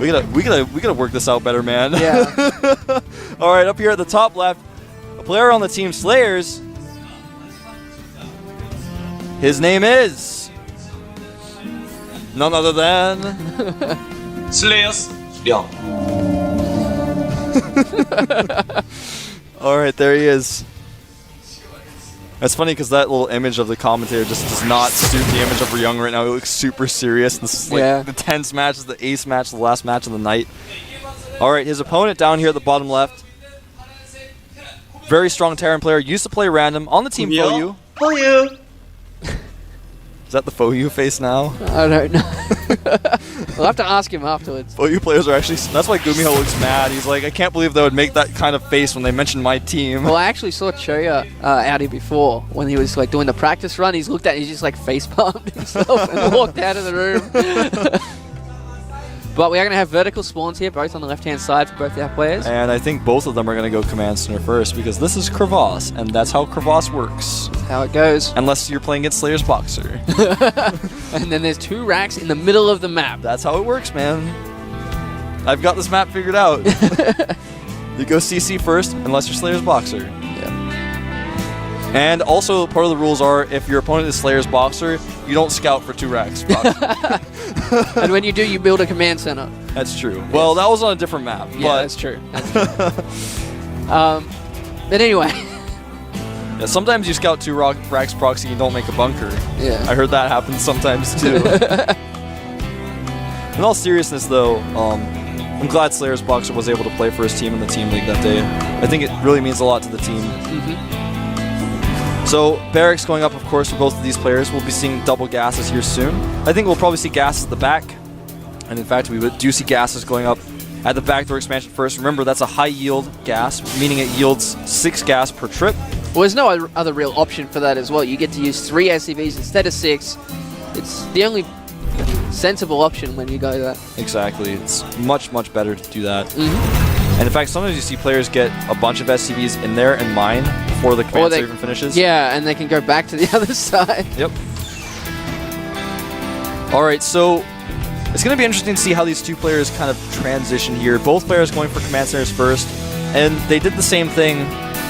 We gotta work this out better, man. Yeah. All right, up here at the top left, a player on the team Slayers. His name is none other than Slayers Ryung. All right, there he is. That's funny because that little image of the commentator just does not suit the image of Ryung right now. He looks super serious. This is like the tense match, is the ace match, the last match of the night. All right, his opponent down here at the bottom left. Very strong Terran player. Used to play random on the team FoU. FoU. Is that the FoU face now? I don't know. We'll have to ask him afterwards. FoU players are actually... That's why GuMiho looks mad. He's like, I can't believe they would make that kind of face when they mentioned my team. Well, I actually saw Choya out here before when he was like doing the practice run. He's looked at it, he's just like face palmed himself and walked out of the room. But we are going to have vertical spawns here, both on the left-hand side for both our players. And I think both of them are going to go Command Center first because this is Crevasse, and that's how Crevasse works. That's how it goes. Unless you're playing against Slayer's Boxer. And then there's 2 racks in the middle of the map. That's how it works, man. I've got this map figured out. You go CC first, unless you're Slayer's Boxer. Yeah. And also, part of the rules are, if your opponent is Slayer's Boxer, you don't scout for 2 racks. And when you do, you build a command center. That's true. Yes. Well, that was on a different map. Yeah, but that's true. But anyway. Yeah, sometimes you scout 2 racks proxy and you don't make a bunker. Yeah. I heard that happens sometimes too. In all seriousness though, I'm glad Slayer's Boxer was able to play for his team in the team league that day. I think it really means a lot to the team. So Barracks going up, of course, for both of these players. We'll be seeing double gases here soon. I think we'll probably see gases at the back. And in fact, we do see gases going up at the backdoor expansion first. Remember, that's a high yield gas, meaning it yields 6 gas per trip. Well, there's no other real option for that as well. You get to use 3 SCVs instead of 6. It's the only sensible option when you go that. Exactly. It's much, much better to do that. And in fact, sometimes you see players get a bunch of SCVs in there and mine before the command center even finishes. Yeah, and they can go back to the other side. Yep. All right, so it's going to be interesting to see how these 2 players kind of transition here. Both players going for command centers first, and they did the same thing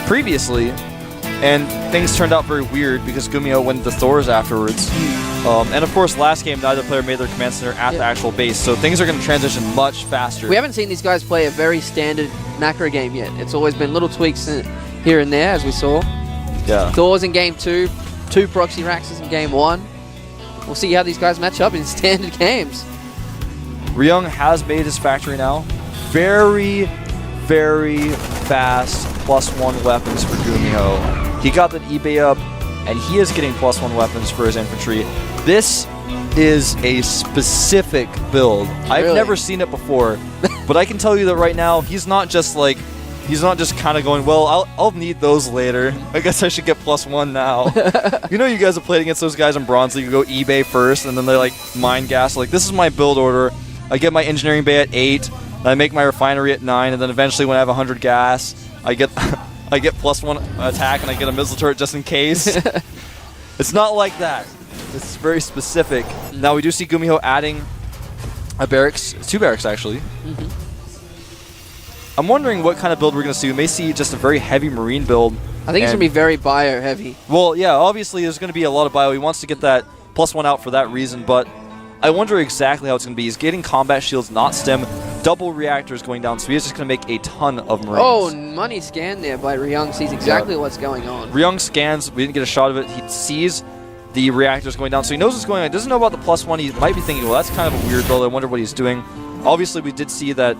previously, and things turned out very weird because GuMiho went to Thors afterwards. And of course, last game, neither player made their command center at the actual base, so things are going to transition much faster. We haven't seen these guys play a very standard macro game yet. It's always been little tweaks here and there, as we saw. Yeah. Thors in game 2, 2 proxy racks in game 1. We'll see how these guys match up in standard games. Ryung has made his factory now. Very, very fast +1 weapons for GuMiho. He got that eBay up, and he is getting +1 weapons for his infantry. This is a specific build. I've never seen it before, but I can tell you that right now, he's not just kind of going, well, I'll need those later. I guess I should get +1 now. You know, you guys have played against those guys in Bronze League. You go eBay first, and then they like mine gas. Like, this is my build order. I get my engineering bay at 8, and I make my refinery at 9, and then eventually when I have 100 gas, I get I get +1 attack, and I get a missile turret just in case. It's not like that. It's very specific. Now we do see GuMiho adding a barracks, 2 barracks actually. I'm wondering what kind of build we're going to see. We may see just a very heavy marine build. I think it's going to be very bio heavy. Well, yeah, obviously there's going to be a lot of bio. He wants to get that +1 out for that reason, but I wonder exactly how it's going to be. He's getting combat shields, not stem, double reactors going down, so he's just going to make a ton of marines. Oh, money scan there by Ryung. Sees exactly what's going on. Ryung scans. We didn't get a shot of it. He sees the reactors going down, so he knows what's going on. He doesn't know about the +1. He might be thinking, well, that's kind of a weird build. I wonder what he's doing. Obviously, we did see that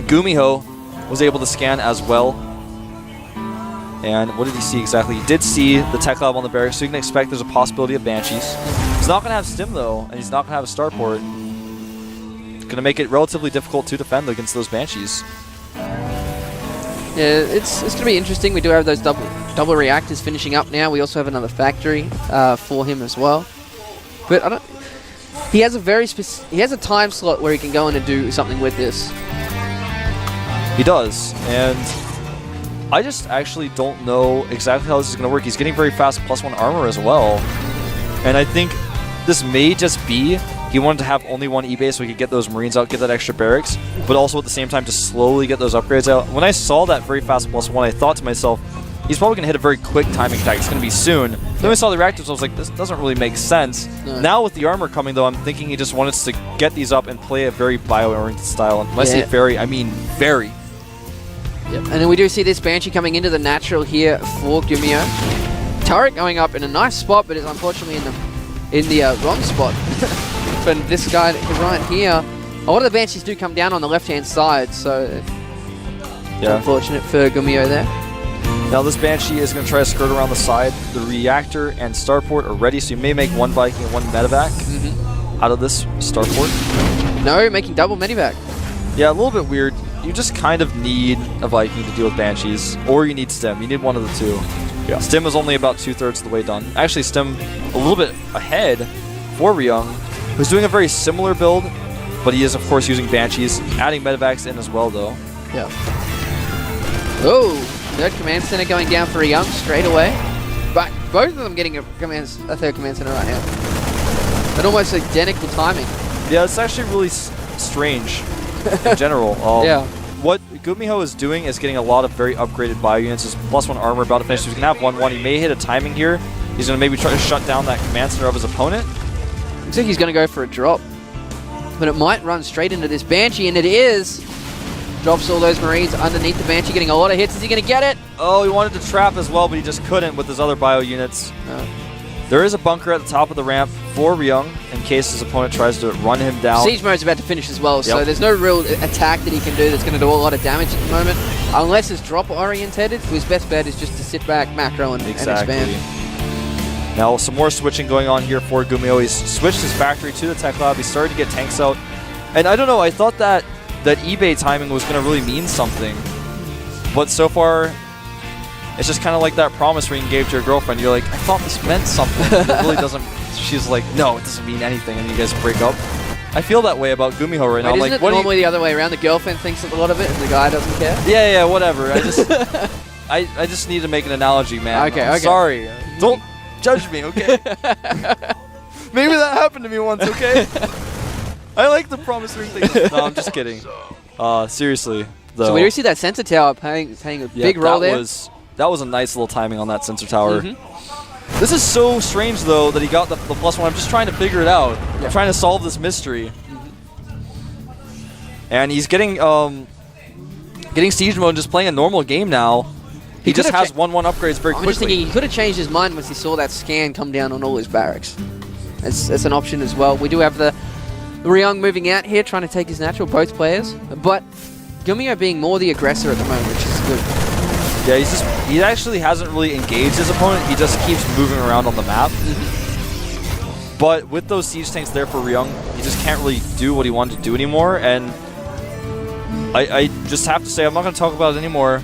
GuMiho was able to scan as well. And what did he see exactly? He did see the tech lab on the barracks, so you can expect there's a possibility of Banshees. He's not going to have stim, though, and he's not going to have a starport. It's going to make it relatively difficult to defend against those Banshees. Yeah, it's going to be interesting. We do have those double reactors finishing up now. We also have another factory for him as well. But I don't. He has a he has a time slot where he can go in and do something with this. He does, and I just actually don't know exactly how this is going to work. He's getting very fast +1 armor as well, and I think this may just be he wanted to have only one eBay so he could get those Marines out, get that extra barracks, but also at the same time to slowly get those upgrades out. When I saw that very fast +1, I thought to myself, he's probably going to hit a very quick timing attack. It's going to be soon. Then I saw the reactors, I was like, this doesn't really make sense. No. Now with the armor coming, though, I'm thinking he just wanted to get these up and play a very bio-oriented style. And when I say very, I mean very. Yep. And then we do see this Banshee coming into the natural here for GuMiho. Turret going up in a nice spot, but is unfortunately in the wrong spot. But this guy right here, a lot of the Banshees do come down on the left-hand side, so unfortunate for GuMiho there. Now this Banshee is going to try to skirt around the side. The reactor and starport are ready, so you may make one Viking and one medevac out of this starport. No, making double medevac. Yeah, a little bit weird. You just kind of need a Viking to deal with Banshees, or you need Stim. You need one of the two. Yeah. Stim is only about 2/3 of the way done. Actually, Stim a little bit ahead for Ryung, who's doing a very similar build, but he is, of course, using Banshees, adding medevacs in as well, though. Yeah. Oh, third command center going down for Ryung straight away. But both of them getting a third command center right now. But almost identical timing. Yeah, it's actually really strange in general. What GuMiho is doing is getting a lot of very upgraded bio units. His +1 armor about to finish. He's going to have 1/1. He may hit a timing here. He's going to maybe try to shut down that command center of his opponent. Looks like he's going to go for a drop. But it might run straight into this Banshee, and it is. Drops all those Marines underneath the Banshee, getting a lot of hits. Is he going to get it? Oh, he wanted to trap as well, but he just couldn't with his other bio units. No. There is a bunker at the top of the ramp for Ryung in case his opponent tries to run him down. Siege mode's about to finish as well, so there's no real attack that he can do that's going to do a lot of damage at the moment. Unless it's drop oriented, his best bet is just to sit back, macro, and expand. Now some more switching going on here for GuMiho. He's switched his factory to the tech lab. He started to get tanks out. And I don't know, I thought that eBay timing was going to really mean something. But so far, it's just kind of like that promise ring you gave to your girlfriend. You're like, I thought this meant something. It really doesn't. She's like, no, it doesn't mean anything. And you guys break up. I feel that way about GuMiho right now. Isn't like, it what normally the other way around? The girlfriend thinks a lot of it and the guy doesn't care? Yeah, whatever. I just need to make an analogy, man. Okay, I'm sorry. Don't judge me, okay? Maybe that happened to me once, okay? I like the promise ring thing. No, I'm just kidding. Seriously, though. So we do see that sensor tower playing a big role there. That was a nice little timing on that sensor tower. This is so strange, though, that he got the +1. I'm just trying to figure it out. I'm trying to solve this mystery. And he's getting siege mode and just playing a normal game now. He just has 1/1 upgrades very quickly. I'm just thinking he could have changed his mind once he saw that scan come down on all his barracks. That's an option as well. We do have the Ryung moving out here, trying to take his natural, both players. But GuMiho being more the aggressor at the moment, which is good. Yeah, he actually hasn't really engaged his opponent. He just keeps moving around on the map. But with those siege tanks there for Ryung, he just can't really do what he wanted to do anymore. And I just have to say, I'm not going to talk about it anymore.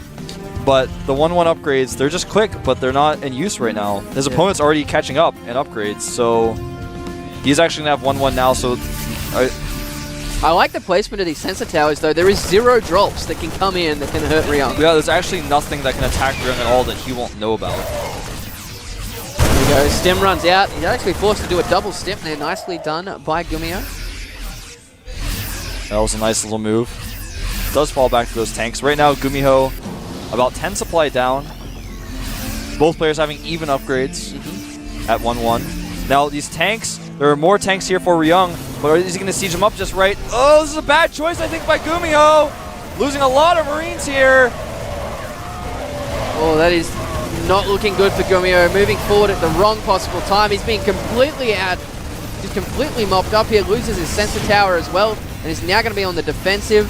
But the 1/1 upgrades, they're just quick, but they're not in use right now. His opponent's already catching up in upgrades, so he's actually going to have 1/1 now. So I like the placement of these sensor towers, though. There is 0 drops that can come in that can hurt Ryung. Yeah, there's actually nothing that can attack Ryung at all that he won't know about. There we go. Stim runs out. He's actually forced to do a double stim there. Nicely done by GuMiho. That was a nice little move. Does fall back to those tanks. Right now, GuMiho about 10 supply down. Both players having even upgrades at 1/1. Now, these tanks, there are more tanks here for Ryung, but is he going to siege them up just right? Oh, this is a bad choice, I think, by GuMiho. Losing a lot of Marines here. Oh, that is not looking good for GuMiho. Moving forward at the wrong possible time. He's being completely just completely mopped up here. Loses his sensor tower as well, and is now going to be on the defensive.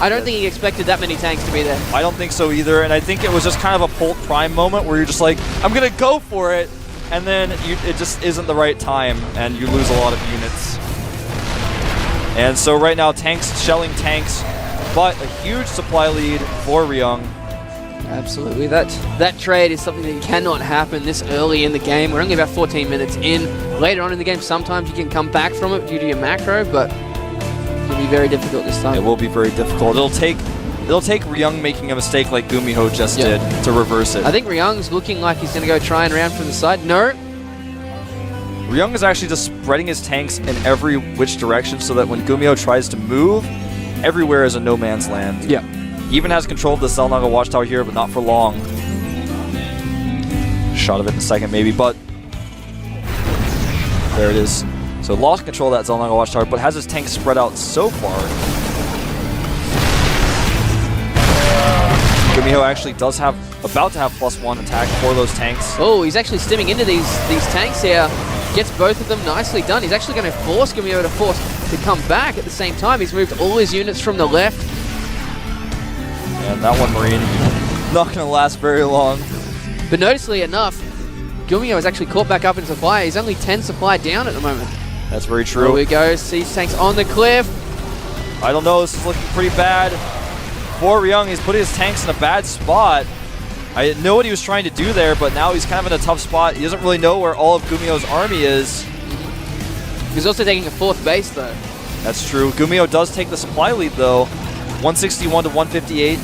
I don't think he expected that many tanks to be there. I don't think so either, and I think it was just kind of a Polt Prime moment where you're just like, I'm going to go for it, and then it just isn't the right time, and you lose a lot of units. And so right now, tanks shelling tanks, but a huge supply lead for Ryung. Absolutely. That trade is something that cannot happen this early in the game. We're only about 14 minutes in. Later on in the game, sometimes you can come back from it due to your macro, but it'll be very difficult this time. It will be very difficult. It'll take Ryung making a mistake like GuMiho just did to reverse it. I think Ryung's looking like he's going to go try and round from the side. No. Ryung is actually just spreading his tanks in every which direction so that when GuMiho tries to move, everywhere is a no man's land. Yeah. He even has control of the Xel'Naga Watchtower here, but not for long. Shot of it in a second maybe, but there it is. So lost control of that Xel'Naga Watchtower, but has his tank spread out so far. GuMiho actually does have, about to have +1 attack for those tanks. Oh, he's actually stimming into these tanks here. Gets both of them nicely done. He's actually going to force GuMiho to come back at the same time. He's moved all his units from the left. And that one Marine, not going to last very long. But noticeably enough, GuMiho is actually caught back up in supply. He's only 10 supply down at the moment. That's very true. Here we go. Siege tanks on the cliff. I don't know. This is looking pretty bad for Ryung. He's putting his tanks in a bad spot. I didn't know what he was trying to do there, but now he's kind of in a tough spot. He doesn't really know where all of GuMiho's army is. He's also taking a 4th base, though. That's true. GuMiho does take the supply lead, though. 161 to 158.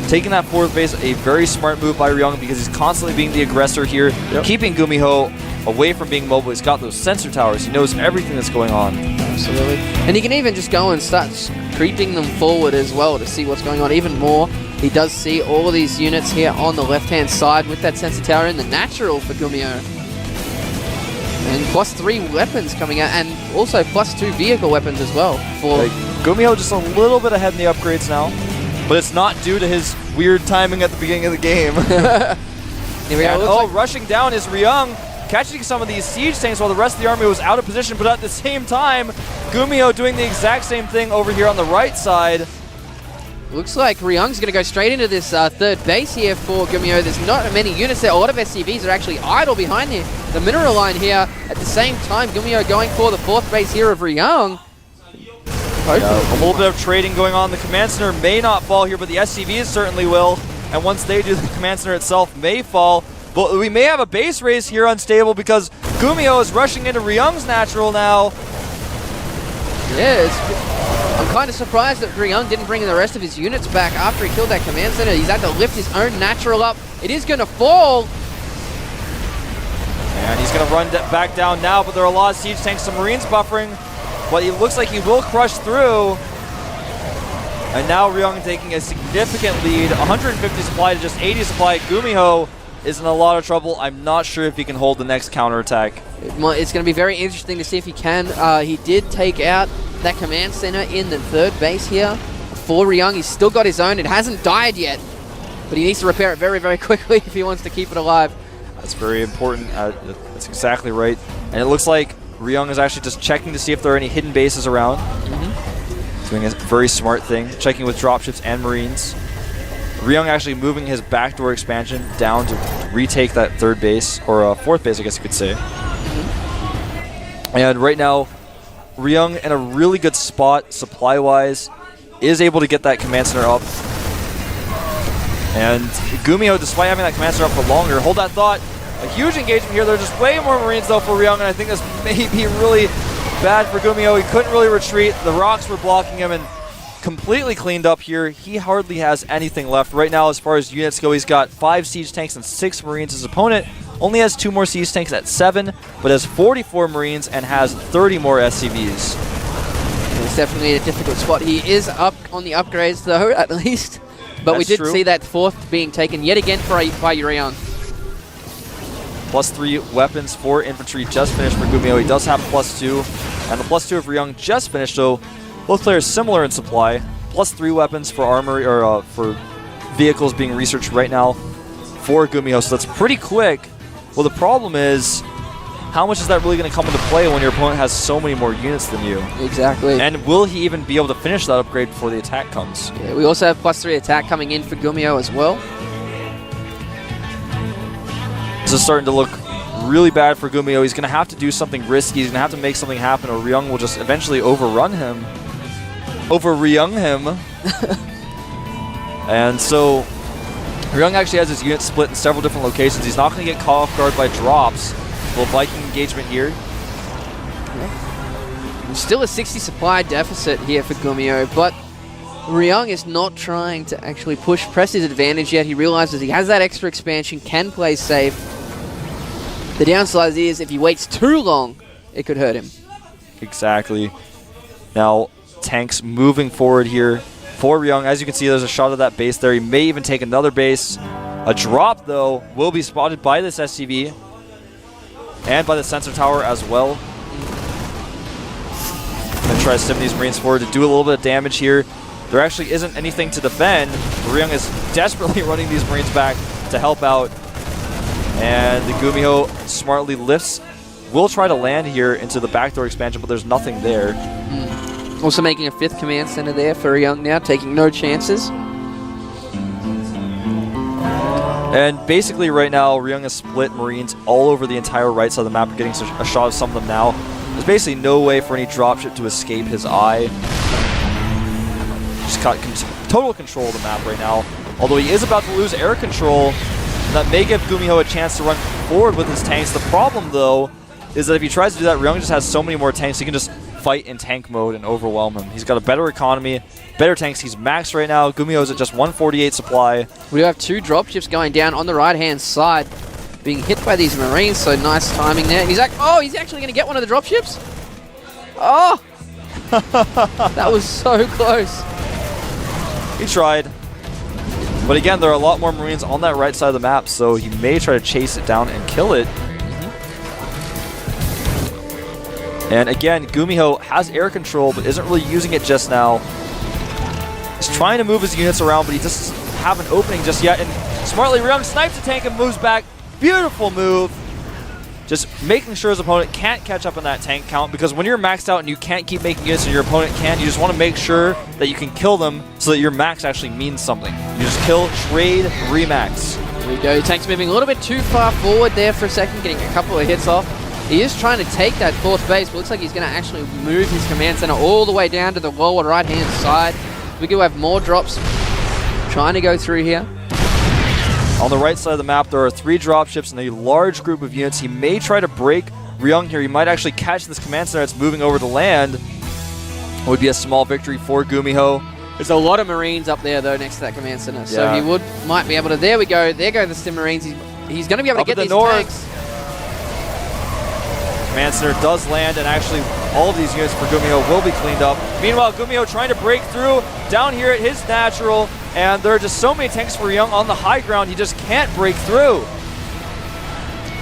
Taking that 4th base, a very smart move by Ryung because he's constantly being the aggressor here, keeping GuMiho away from being mobile. He's got those sensor towers. He knows everything that's going on. Absolutely. And he can even just go and start creeping them forward as well to see what's going on even more. He does see all of these units here on the left-hand side with that sensor tower in the natural for GuMiho. And +3 weapons coming out, and also +2 vehicle weapons as well. For GuMiho just a little bit ahead in the upgrades now, but it's not due to his weird timing at the beginning of the game. Here we go. Rushing down is Ryung, catching some of these siege tanks while the rest of the army was out of position, but at the same time, GuMiho doing the exact same thing over here on the right side. Looks like Ryung's going to go straight into this 3rd base here for GuMiho. There's not many units there. A lot of SCVs are actually idle behind the mineral line here. At the same time, GuMiho going for the 4th base here of Ryung. A little bit of trading going on. The command center may not fall here, but the SCVs certainly will. And once they do, the command center itself may fall. But we may have a base race here unstable because GuMiho is rushing into Ryung's natural now. Yeah, I'm kind of surprised that Ryung didn't bring the rest of his units back after he killed that command center. He's had to lift his own natural up. It is going to fall. And he's going to run back down now, but there are a lot of siege tanks, some Marines buffering. But it looks like he will crush through. And now Ryung taking a significant lead, 150 supply to just 80 supply. GuMiho is in a lot of trouble. I'm not sure if he can hold the next counterattack. It's going to be very interesting to see if he can. He did take out that command center in the 3rd base here for Ryung. He's still got his own. It hasn't died yet, but he needs to repair it very, very quickly if he wants to keep it alive. That's very important. That's exactly right. And it looks like Ryung is actually just checking to see if there are any hidden bases around. Doing a very smart thing, checking with dropships and Marines. Ryung actually moving his backdoor expansion down to retake that 3rd base, or 4th base, I guess you could say. And right now, Ryung in a really good spot, supply-wise, is able to get that command center up. And GuMiho, despite having that command center up for longer, hold that thought. A huge engagement here. There's just way more Marines, though, for Ryung, and I think this may be really bad for GuMiho. He couldn't really retreat. The rocks were blocking him, and completely cleaned up here. He hardly has anything left. Right now, as far as units go, he's got 5 siege tanks and 6 Marines. His opponent only has 2 more siege tanks at 7, but has 44 Marines and has 30 more SCVs. It's definitely a difficult spot. He is up on the upgrades, though, at least. But we did see that 4th being taken yet again by Ryung. +3 weapons for infantry just finished for GuMiho. He does have +2, and the +2 of Ryung just finished, so both players similar in supply. +3 weapons for armory, or for vehicles being researched right now for GuMiho, so that's pretty quick. Well, the problem is, how much is that really going to come into play when your opponent has so many more units than you? Exactly. And will he even be able to finish that upgrade before the attack comes? Yeah, we also have +3 attack coming in for GuMiho as well. This is starting to look really bad for GuMiho. He's going to have to do something risky. He's going to have to make something happen, or Ryung will just eventually overrun him. Over-Ryung him. And so, Ryung actually has his unit split in several different locations. He's not going to get caught off guard by drops. Little Viking engagement here. Yeah. Still a 60 supply deficit here for GuMiho, but Ryung is not trying to actually press his advantage yet. He realizes he has that extra expansion, can play safe. The downside is if he waits too long, it could hurt him. Exactly. Now, tanks moving forward here for Ryung. As you can see, there's a shot of that base there. He may even take another base. A drop, though, will be spotted by this SCV and by the sensor tower as well. Gonna try to stim these Marines forward to do a little bit of damage here. There actually isn't anything to defend. Ryung is desperately running these Marines back to help out. And the GuMiho smartly lifts. Will try to land here into the backdoor expansion, but there's nothing there. Also making a 5th command center there for Ryung now, taking no chances. And basically right now, Ryung has split Marines all over the entire right side of the map. We're getting a shot of some of them now. There's basically no way for any dropship to escape his eye. Just got total control of the map right now. Although he is about to lose air control, that may give GuMiho a chance to run forward with his tanks. The problem, though, is that if he tries to do that, Ryung just has so many more tanks, he can just fight in tank mode and overwhelm him. He's got a better economy, better tanks. He's maxed right now. GuMiho's at just 148 supply. We do have 2 dropships going down on the right-hand side, being hit by these Marines, so nice timing there. And he's like, oh, he's actually going to get one of the dropships? Oh! That was so close. He tried. But again, there are a lot more Marines on that right side of the map, so he may try to chase it down and kill it. And again, GuMiho has air control, but isn't really using it just now. He's trying to move his units around, but he doesn't have an opening just yet. And smartly, Ryung snipes a tank and moves back. Beautiful move. Just making sure his opponent can't catch up on that tank count, because when you're maxed out and you can't keep making units and your opponent can, you just want to make sure that you can kill them so that your max actually means something. You just kill, trade, remax. There we go. Tank's moving a little bit too far forward there for a second, getting a couple of hits off. He is trying to take that 4th base, but looks like he's going to actually move his command center all the way down to the lower right-hand side. We do have more drops trying to go through here. On the right side of the map, there are 3 dropships and a large group of units. He may try to break Ryung here. He might actually catch this command center that's moving over to land. It would be a small victory for GuMiho. There's a lot of Marines up there, though, next to that command center. So Yeah. he might be able to... There we go. There go the Stim Marines. He's going to be able to get these tanks. Command center does land, and actually all of these units for GuMiho will be cleaned up. Meanwhile, GuMiho trying to break through down here at his natural, and there are just so many tanks for Ryung on the high ground, he just can't break through.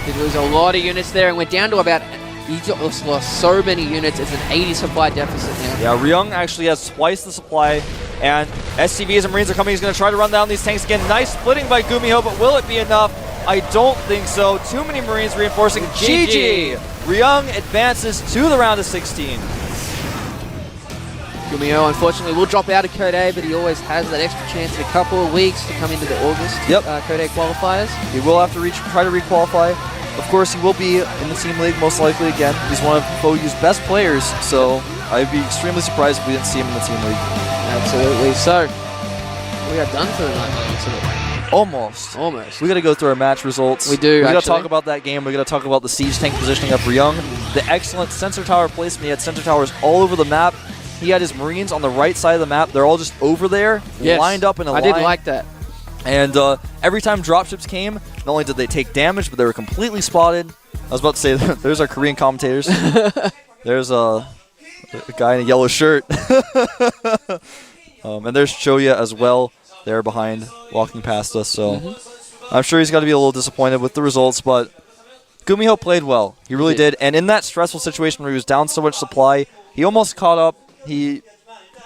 Did lose a lot of units there, and we're down to about... He's lost so many units. It's an 80 supply deficit now. Yeah, Ryung actually has twice the supply, and SCVs and Marines are coming. He's going to try to run down these tanks again. Nice splitting by GuMiho, but will it be enough? I don't think so. Too many Marines reinforcing. GG! Ryung advances to the round of 16. GuMiho, unfortunately, will drop out of Code A, but he always has that extra chance in a couple of weeks to come into the August Code A qualifiers. He will have to try to requalify. Of course, he will be in the Team League most likely again. He's one of FOU's best players, so I'd be extremely surprised if we didn't see him in the Team League. Absolutely. So, we are done for the night, isn't it? Almost. Almost. We got to go through our match results. We do, We got to actually. talk about that game. We got to talk about the siege tank positioning of Ryung. The excellent sensor tower placement. He had sensor towers all over the map. He had his Marines on the right side of the map. They're all just over there, lined up in a line. I did like that. And every time dropships came, not only did they take damage, but they were completely spotted. I was about to say, there's our Korean commentators. There's a guy in a yellow shirt. And there's Choya as well. There behind, walking past us. So I'm sure he's got to be a little disappointed with the results, but GuMiho played well. He really did. And in that stressful situation where he was down so much supply, he almost caught up. He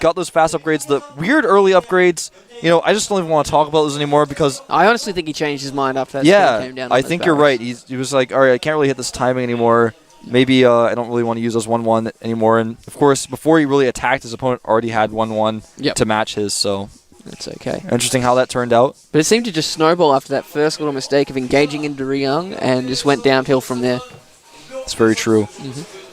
got those fast upgrades, the weird early upgrades. You know, I just don't even want to talk about those anymore because... I honestly think he changed his mind after that came down. I think you're right. He was like, all right, I can't really hit this timing anymore. Maybe I don't really want to use those 1-1 anymore. And, of course, before he really attacked, his opponent already had 1-1 to match his, so... That's okay. Interesting how that turned out. But it seemed to just snowball after that first little mistake of engaging into Ryung and just went downhill from there. It's very true.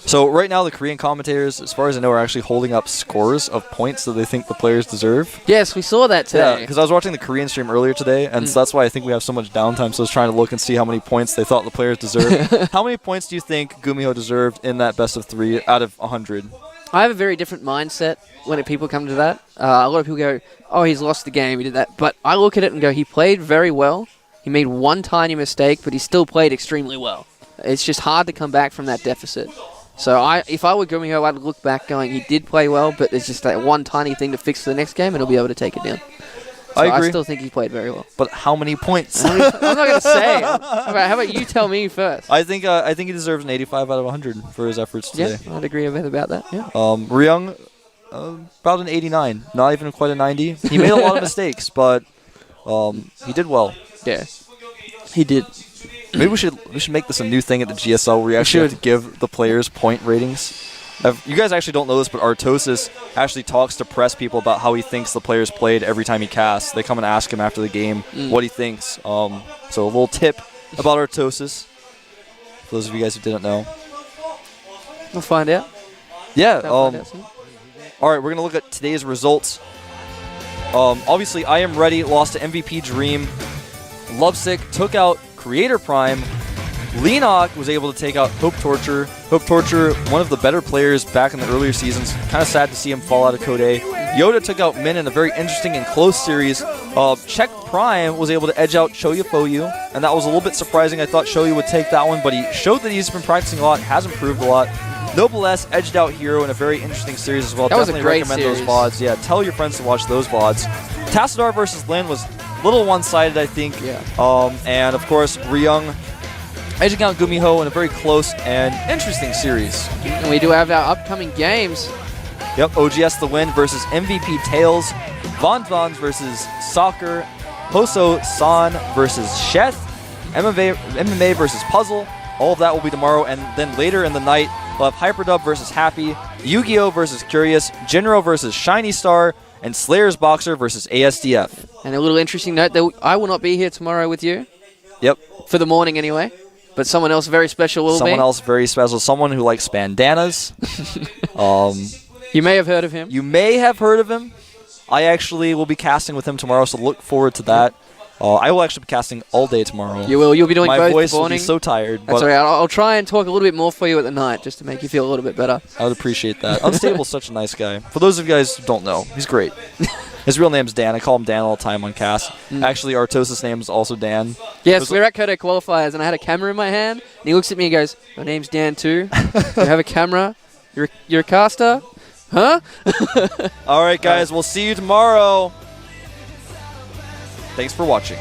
So right now the Korean commentators, as far as I know, are actually holding up scores of points that they think the players deserve. Yes, we saw that today. Yeah, because I was watching the Korean stream earlier today, and so that's why I think we have so much downtime. So I was trying to look and see how many points they thought the players deserved. How many points do you think GuMiho deserved in that best of 3 out of 100? I have a very different mindset when people come to that. A lot of people go, oh, he's lost the game, he did that. But I look at it and go, he played very well. He made one tiny mistake, but he still played extremely well. It's just hard to come back from that deficit. So if I were GuMiho, I'd look back going, he did play well, but there's just that one tiny thing to fix for the next game, and he'll be able to take it down. So I agree. I still think he played very well. But how many points? I'm not going to say. How about you tell me first? I think he deserves an 85 out of 100 for his efforts today. Yeah, I'd agree a bit about that. Yeah. Ryung, about an 89. Not even quite a 90. He made a lot of mistakes, but he did well. Yeah. He did. Maybe we should make this a new thing at the GSL where we actually have to give the players point ratings. You guys actually don't know this, but Artosis actually talks to press people about how he thinks the players played every time he casts. They come and ask him after the game what he thinks. So a little tip about Artosis, for those of you guys who didn't know. We'll find out. Yeah. Find out soon. All right, we're going to look at today's results. Obviously, I Am Ready lost to MVP Dream. Lovesick took out Creator Prime. Leenock was able to take out Hope Torture. Hope Torture, one of the better players back in the earlier seasons. Kind of sad to see him fall out of Code A. Yoda took out Min in a very interesting and close series. Check Prime was able to edge out Shoyu Foyu, and that was a little bit surprising. I thought Shoyu would take that one, but he showed that he's been practicing a lot, has improved a lot. Noblesse edged out Hero in a very interesting series as well. That was Definitely a great recommend series. those VODs. Yeah, tell your friends to watch those VODs. Tassadar versus Lin was a little one-sided, I think. Yeah. And of course, Ryung edging out GuMiho in a very close and interesting series. And we do have our upcoming games. Yep, OGS The Win versus MVP Tails, Von Vons versus Soccer, Hoso San versus Sheth, MMA versus Puzzle. All of that will be tomorrow, and then later in the night, we'll have Hyperdub versus Happy, Yu-Gi-Oh! Versus Curious, Jinro versus Shiny Star, and Slayer's Boxer versus ASDF. And a little interesting note, that I will not be here tomorrow with you. Yep. For the morning anyway. But someone else very special will be. Someone else very special. Someone who likes bandanas. You may have heard of him. You may have heard of him. I actually will be casting with him tomorrow, so look forward to that. I will actually be casting all day tomorrow. You will. You'll be doing My both voice the will morning. be so tired. That's but all right. I'll try and talk a little bit more for you at the night, just to make you feel a little bit better. I would appreciate that. Unstable's such a nice guy. For those of you guys who don't know, he's great. His real name's Dan. I call him Dan all the time on cast. Actually, Artosis' name is also Dan. Yes, we're at Kodo qualifiers, and I had a camera in my hand, and he looks at me and goes, "Your name's Dan too? You have a camera? You're a caster? Huh?" All right, guys. We'll see you tomorrow. Thanks for watching.